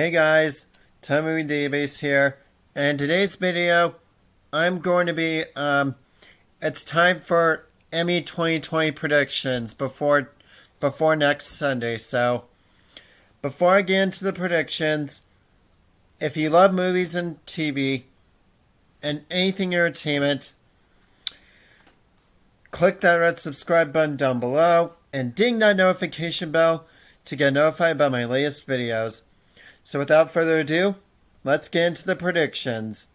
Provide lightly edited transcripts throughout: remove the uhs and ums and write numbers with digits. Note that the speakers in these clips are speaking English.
Hey guys, Tommy Database here, and today's video, I'm going to be, it's time for Emmy 2020 predictions before next Sunday, so before I get into the predictions, if you love movies and TV, and anything entertainment, click that red subscribe button down below, and ding that notification bell to get notified about my latest videos. So without further ado, let's get into the predictions.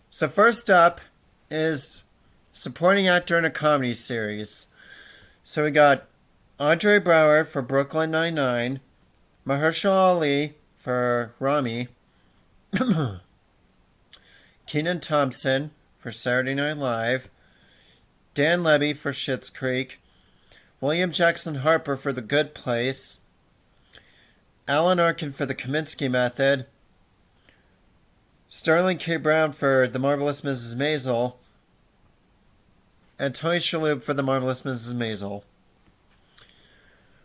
So first up is supporting actor in a comedy series. So we got Andre Braugher for Brooklyn Nine-Nine, Mahershala Ali for Rami, Kenan Thompson for Saturday Night Live, Dan Levy for Schitt's Creek, William Jackson Harper for The Good Place, Alan Arkin for The Kaminsky Method, Sterling K. Brown for The Marvelous Mrs. Maisel, and Tony Shalhoub for The Marvelous Mrs. Maisel.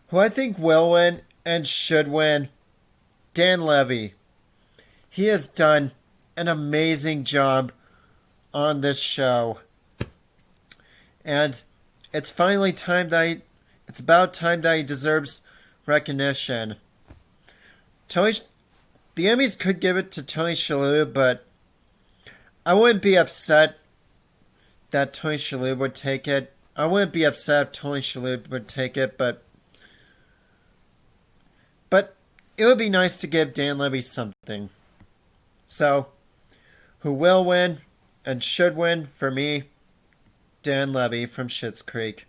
Who I think will win and should win, Dan Levy. He has done an amazing job on this show. And it's finally time that it's about time that he deserves recognition. The Emmys could give it to Tony Shalhoub, but I wouldn't be upset that Tony Shalhoub would take it. I wouldn't be upset if Tony Shalhoub would take it, but it would be nice to give Dan Levy something. So, who will win and should win for me? Dan Levy from Schitt's Creek.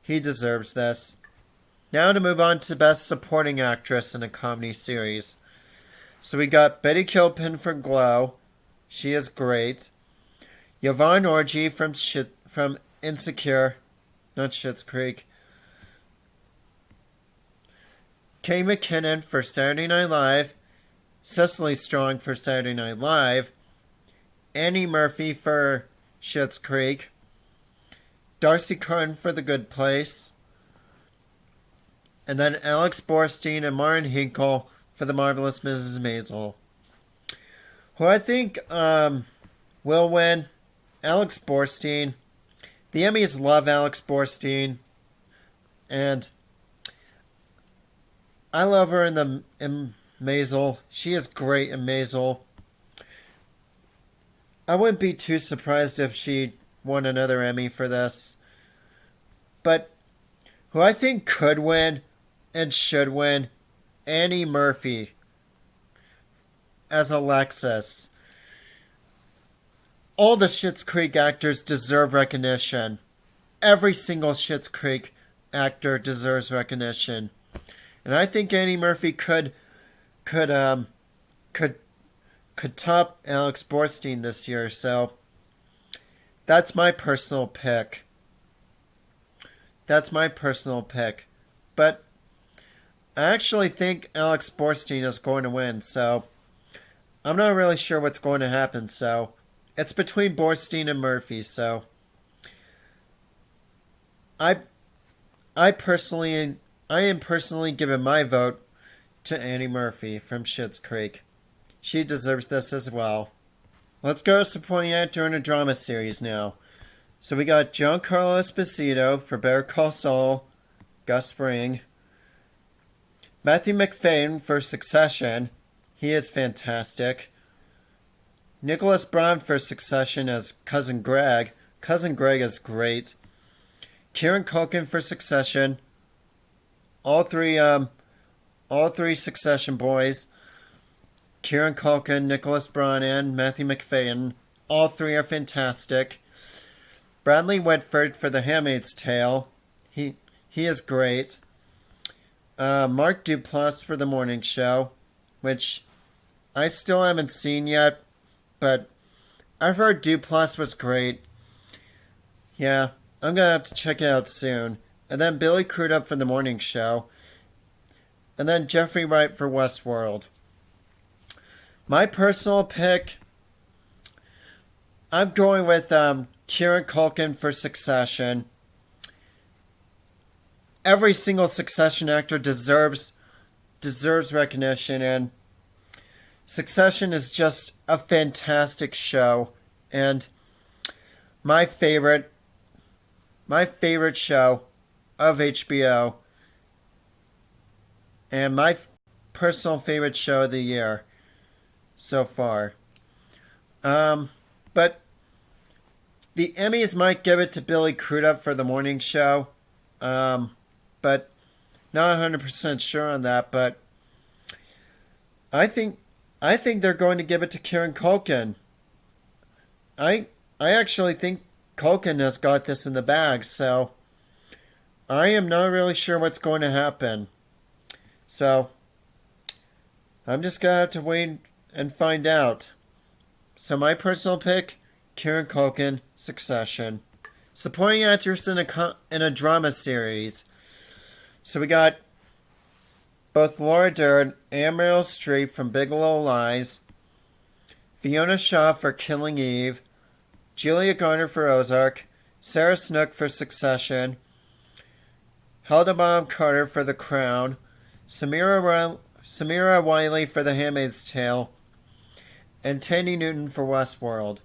He deserves this. Now to move on to Best Supporting Actress in a Comedy Series. So we got Betty Gilpin for Glow. She is great. Yvonne Orji from Insecure. Not Schitt's Creek. Kay McKinnon for Saturday Night Live. Cecily Strong for Saturday Night Live. Annie Murphy for Schitt's Creek. Darcy Carden for The Good Place. And then Alex Borstein and Maren Hinkle for The Marvelous Mrs. Maisel. Who I think will win, Alex Borstein. The Emmys love Alex Borstein. And I love her in Maisel. She is great in Maisel. I wouldn't be too surprised if she won another Emmy for this. But who I think could win and should win, Annie Murphy as Alexis. All the Schitt's Creek actors deserve recognition. Every single Schitt's Creek actor deserves recognition. And I think Annie Murphy could top Alex Borstein this year, so that's my personal pick. But I actually think Alex Borstein is going to win, so I'm not really sure what's going to happen, so it's between Borstein and Murphy, so I am personally giving my vote to Annie Murphy from Schitt's Creek. She deserves this as well. Let's go to supporting actor in a drama series now. So we got Giancarlo Esposito for Better Call Saul, Gus Fring. Matthew McFadden for Succession. He is fantastic. Nicholas Braun for Succession as Cousin Greg. Cousin Greg is great. Kieran Culkin for Succession. All three Succession boys. Kieran Culkin, Nicholas Braun, and Matthew McFadden. All three are fantastic. Bradley Whitford for The Handmaid's Tale. He is great. Mark Duplass for The Morning Show, which I still haven't seen yet, but I've heard Duplass was great. Yeah, I'm going to have to check it out soon. And then Billy Crudup for The Morning Show. And then Jeffrey Wright for Westworld. My personal pick, I'm going with Kieran Culkin for Succession. every single Succession actor deserves recognition, and Succession is just a fantastic show, and my favorite show of HBO, and my personal favorite show of the year so far. But the Emmys might give it to Billy Crudup for the morning show, but not 100% sure on that. But I think they're going to give it to Kieran Culkin. I actually think Culkin has got this in the bag, so I am not really sure what's going to happen. So I'm just gonna have to wait and find out. So my personal pick, Kieran Culkin, Succession. Supporting actress in a drama series. So we got both Laura Dern and Meryl Streep from Big Little Lies, Fiona Shaw for Killing Eve, Julia Garner for Ozark, Sarah Snook for Succession, Helena Bonham Carter for The Crown, Samira Wiley for The Handmaid's Tale, and Tandy Newton for Westworld.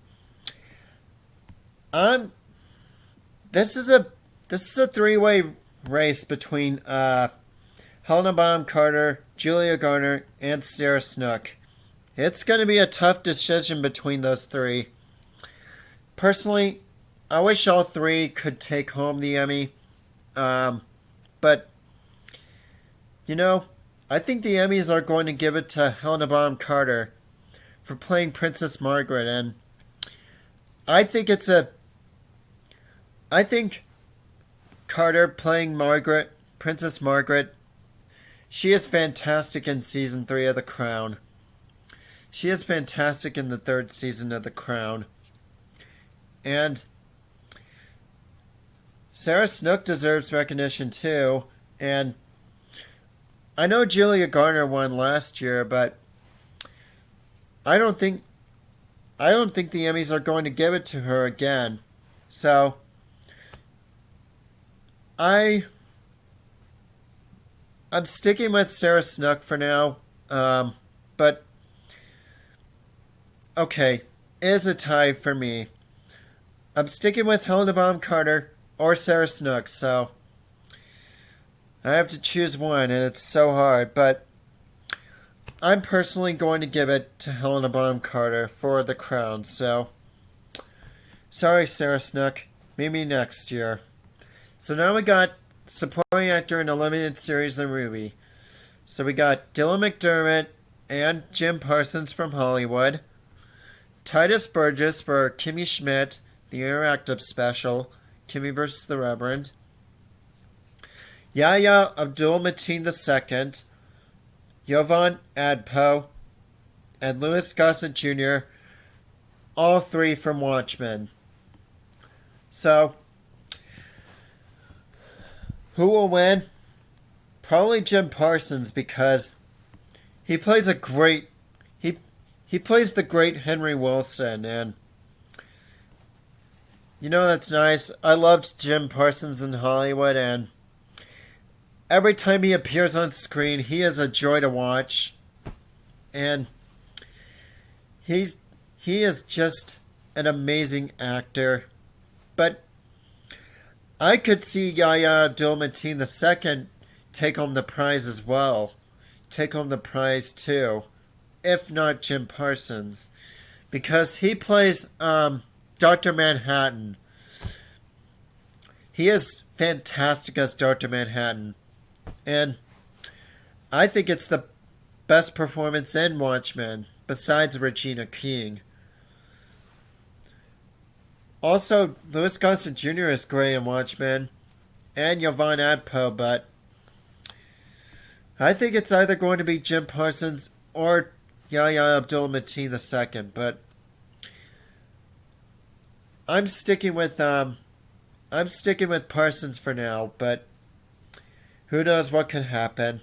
This is a three-way race between Helena Bonham Carter, Julia Garner, and Sarah Snook. It's going to be a tough decision between those three. Personally, I wish all three could take home the Emmy. But, I think the Emmys are going to give it to Helena Bonham Carter for playing Princess Margaret. And I think Carter playing Princess Margaret, she is fantastic in season 3 of The Crown. She is fantastic in the 3rd season of The Crown. And Sarah Snook deserves recognition too. And I know Julia Garner won last year, but I don't think the Emmys are going to give it to her again. So I'm sticking with Sarah Snook for now. But okay, it is a tie for me. I'm sticking with Helena Bonham Carter or Sarah Snook, so I have to choose one, and it's so hard, but I'm personally going to give it to Helena Bonham Carter for The Crown, so sorry, Sarah Snook. Maybe next year. So now we got supporting actor in a limited series or movie. So we got Dylan McDermott and Jim Parsons from Hollywood, Titus Burgess for Kimmy Schmidt, the interactive special, Kimmy vs. the Reverend, Yahya Abdul-Mateen II, Jovan Adpo, and Louis Gossett Jr., all three from Watchmen. So, who will win? Probably Jim Parsons, because he plays the great Henry Wilson, and that's nice. I loved Jim Parsons in Hollywood, and every time he appears on screen, he is a joy to watch. And he is just an amazing actor. But I could see Yahya Abdul-Mateen II take home the prize as well. Take home the prize too. If not Jim Parsons. Because he plays Dr. Manhattan. He is fantastic as Dr. Manhattan. And I think it's the best performance in Watchmen, besides Regina King. Also, Louis Gossett Jr. is great in Watchmen, and Jovan Adpo, but I think it's either going to be Jim Parsons or Yahya Abdul-Mateen II, but I'm sticking with Parsons for now, but who knows what could happen.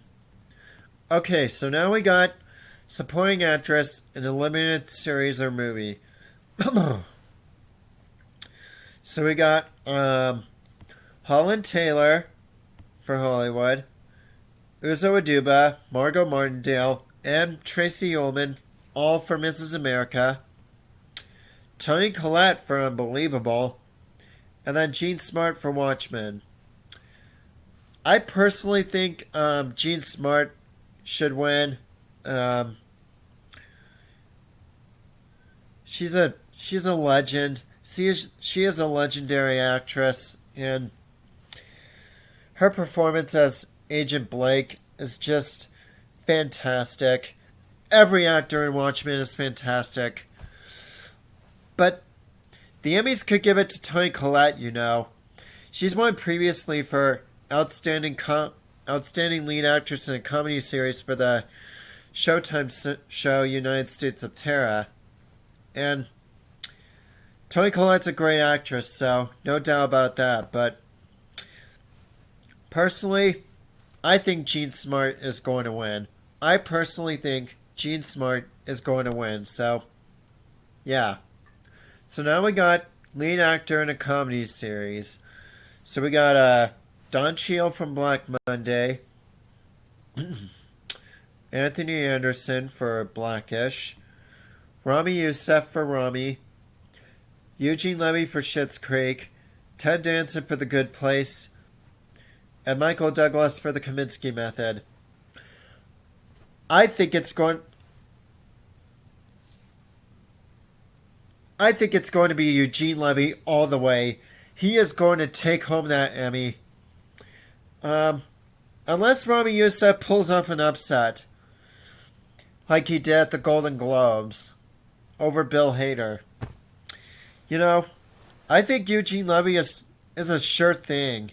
Okay, so now we got supporting actress in a limited series or movie. So we got Holland Taylor for Hollywood, Uzo Aduba, Margot Martindale, and Tracy Ullman, All for Mrs. America, Toni Collette for Unbelievable, and then Jean Smart for Watchmen. I personally think Jean Smart should win. She's a legend. She is a legendary actress, and her performance as Agent Blake is just fantastic. Every actor in Watchmen is fantastic. But the Emmys could give it to Toni Collette, you know. She's won previously for outstanding lead actress in a comedy series for the Showtime show United States of Terror. And Toni Collette's a great actress, so no doubt about that. But personally, I think Jean Smart is going to win. I personally think Jean Smart is going to win. So, yeah. So now we got lead actor in a comedy series. So we got Don Cheadle from Black Monday, Anthony Anderson for Blackish, Rami Youssef for Rami, Eugene Levy for Schitt's Creek, Ted Danson for The Good Place, and Michael Douglas for The Kominsky Method. I think it's going to be Eugene Levy all the way. He is going to take home that Emmy. Unless Rami Youssef pulls up an upset, like he did at the Golden Globes, over Bill Hader. You know, I think Eugene Levy is a sure thing.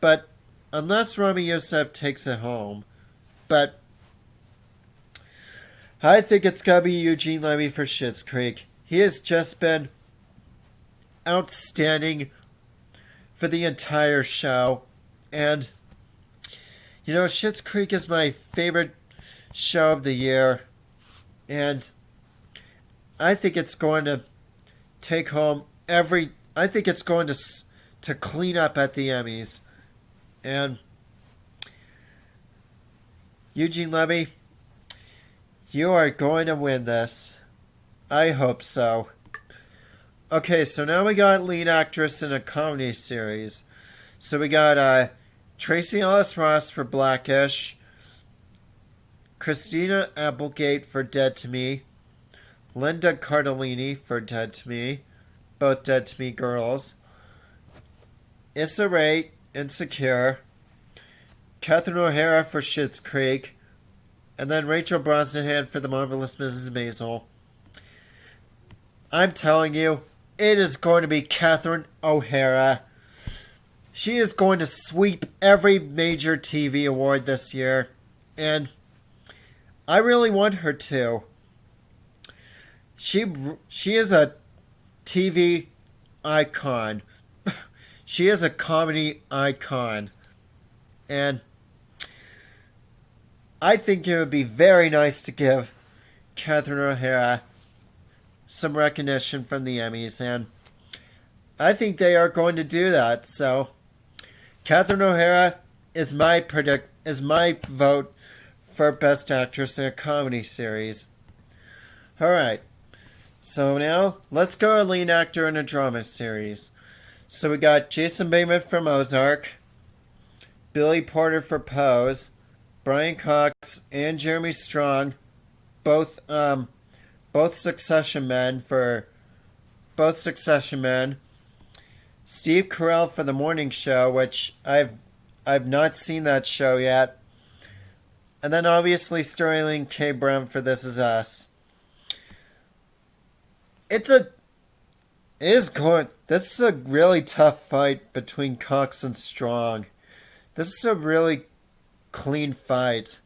But unless Rami Youssef takes it home. But I think it's got to be Eugene Levy for Schitt's Creek. He has just been outstanding for the entire show. And, you know, Schitt's Creek is my favorite show of the year. And I think it's going to take home I think it's going to clean up at the Emmys. And Eugene Levy, you are going to win this. I hope so. Okay, so now we got lead actress in a comedy series. So we got Tracy Ellis Ross for Blackish, Christina Applegate for Dead to Me, Linda Cardellini for Dead to Me, both Dead to Me girls, Issa Rae, Insecure, Catherine O'Hara for Schitt's Creek, and then Rachel Brosnahan for The Marvelous Mrs. Maisel. I'm telling you, it is going to be Catherine O'Hara. She is going to sweep every major TV award this year, and I really want her to. She is a TV icon. She is a comedy icon. And I think it would be very nice to give Catherine O'Hara some recognition from the Emmys, and I think they are going to do that. So Catherine O'Hara is my vote for Best Actress in a Comedy Series. Alright, so now let's go to lead actor in a drama series. So we got Jason Bateman from Ozark, Billy Porter for Pose, Brian Cox and Jeremy Strong, both Succession Men, Steve Carell for The Morning Show, which I've not seen that show yet, and then obviously Sterling K. Brown for This Is Us. This is a really tough fight between Cox and Strong. This is a really clean fight.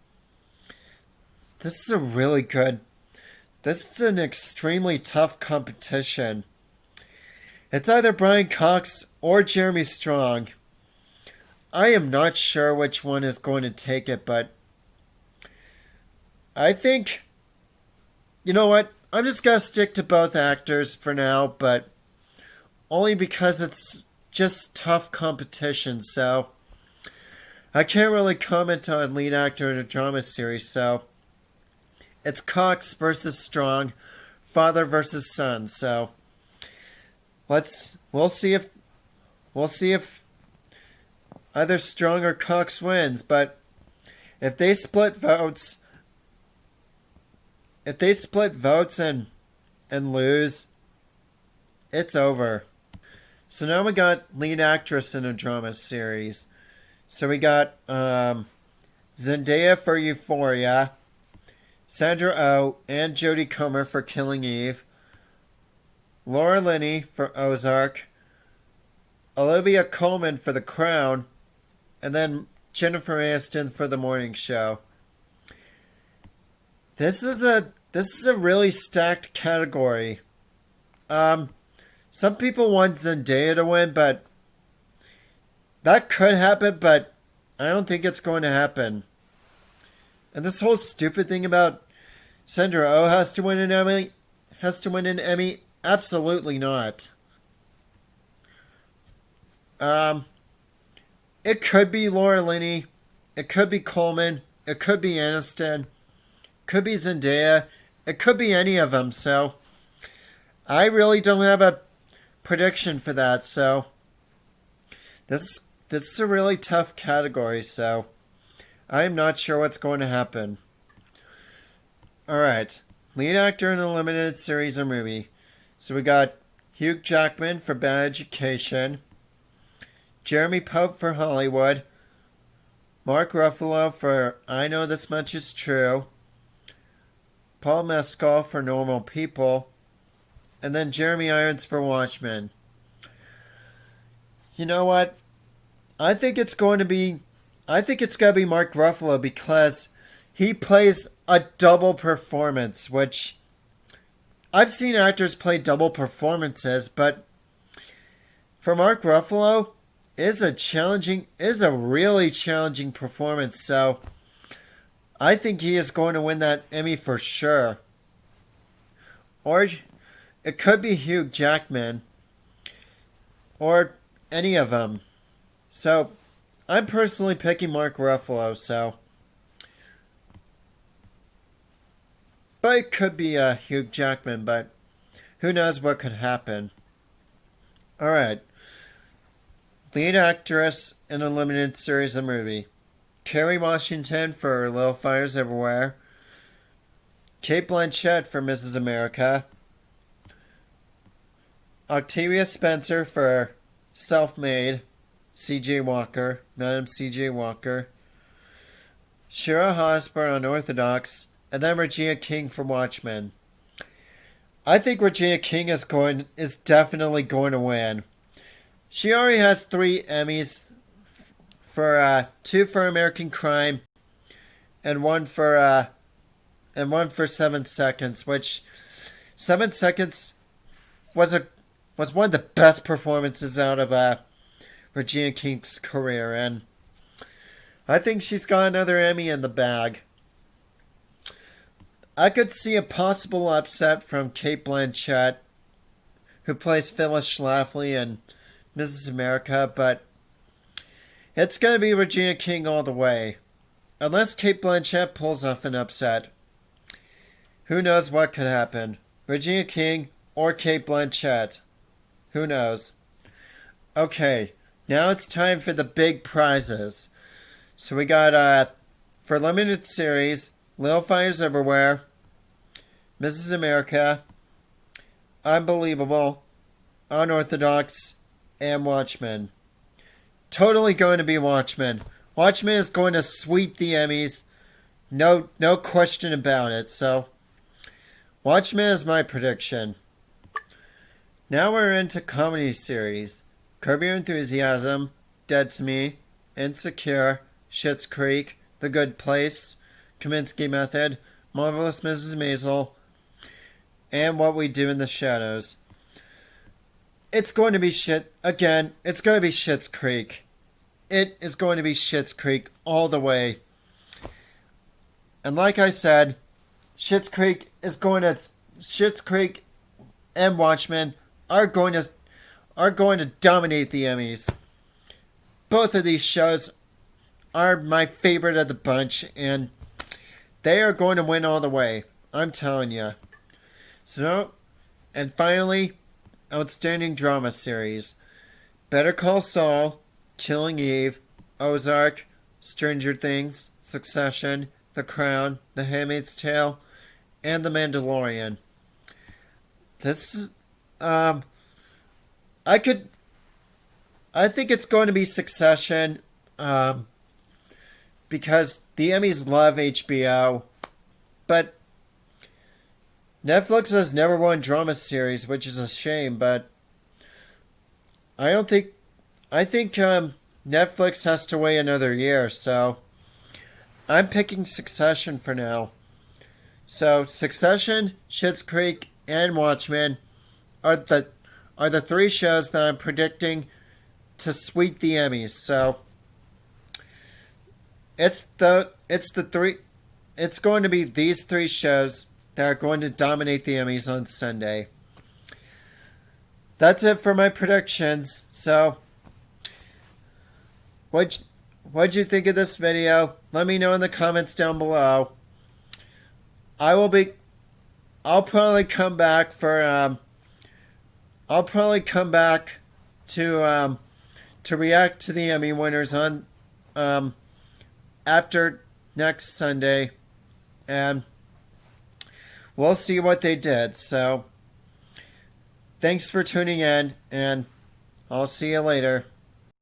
This is an extremely tough competition. It's either Brian Cox or Jeremy Strong. I am not sure which one is going to take it, but I think, you know what? I'm just going to stick to both actors for now, but only because it's just tough competition, so I can't really comment on lead actor in a drama series, so It's Cox versus Strong, father versus son. So we'll see if either Strong or Cox wins. But if they split votes, and lose, it's over. So now we got lead actress in a drama series. So we got Zendaya for Euphoria, Sandra Oh and Jodie Comer for Killing Eve, Laura Linney for Ozark, Olivia Colman for The Crown, and then Jennifer Aniston for The Morning Show. This is a really stacked category. Some people want Zendaya to win, but that could happen, but I don't think it's going to happen. And this whole stupid thing about Sandra Oh has to win an Emmy, absolutely not. It could be Laura Linney, it could be Coleman, it could be Aniston, it could be Zendaya, it could be any of them. So I really don't have a prediction for that. So this is a really tough category. So I'm not sure what's going to happen. Alright. Lead actor in a limited series or movie. So we got Hugh Jackman for Bad Education, Jeremy Pope for Hollywood, Mark Ruffalo for I Know This Much Is True, Paul Mescal for Normal People, and then Jeremy Irons for Watchmen. You know what? I think it's going to be Mark Ruffalo because he plays a double performance, which I've seen actors play double performances, but for Mark Ruffalo, is a really challenging performance. So I think he is going to win that Emmy for sure. Or it could be Hugh Jackman, or any of them. So I'm personally picking Mark Ruffalo. But it could be Hugh Jackman, but who knows what could happen. Alright. Lead actress in a limited series or movie. Kerry Washington for Little Fires Everywhere, Cate Blanchett for Mrs. America, Octavia Spencer for Self-Made, C.J. Walker, Madam C.J. Walker, Shira Haas for Unorthodox, and then Regina King for Watchmen. I think Regina King is definitely going to win. She already has 3 Emmys, for 2 for American Crime, and one for 7 Seconds, which 7 Seconds was one of the best performances out of Regina King's career, and I think she's got another Emmy in the bag. I could see a possible upset from Cate Blanchett, who plays Phyllis Schlafly in Mrs. America, but it's going to be Regina King all the way. Unless Cate Blanchett pulls off an upset. Who knows what could happen? Regina King or Cate Blanchett. Who knows? Okay, now it's time for the big prizes. So we got, for limited series, Little Fires Everywhere, Mrs. America, Unbelievable, Unorthodox, and Watchmen. Totally going to be Watchmen. Watchmen is going to sweep the Emmys. No question about it. So, Watchmen is my prediction. Now we're into comedy series. Curb Your Enthusiasm, Dead to Me, Insecure, Schitt's Creek, The Good Place, Kaminsky Method, Marvelous Mrs. Maisel, and What We Do in the Shadows. It's going to be it's going to be Schitt's Creek. It is going to be Schitt's Creek all the way. And like I said, Schitt's Creek and Watchmen are going to dominate the Emmys. Both of these shows are my favorite of the bunch, and they are going to win all the way. I'm telling you. So, and finally, outstanding drama series. Better Call Saul, Killing Eve, Ozark, Stranger Things, Succession, The Crown, The Handmaid's Tale, and The Mandalorian. This, um, I could, I think it's going to be Succession, because the Emmys love HBO, but Netflix has never won drama series, which is a shame, but I don't think, I think, Netflix has to wait another year, so I'm picking Succession for now. So Succession, Schitt's Creek, and Watchmen are the three shows that I'm predicting to sweep the Emmys. So it's going to be these three shows that are going to dominate the Emmys on Sunday. That's it for my predictions. So what'd you think of this video? Let me know in the comments down below. I'll probably come back for I'll probably come back to react to the Emmy winners on after next Sunday, and we'll see what they did. So thanks for tuning in, and I'll see you later.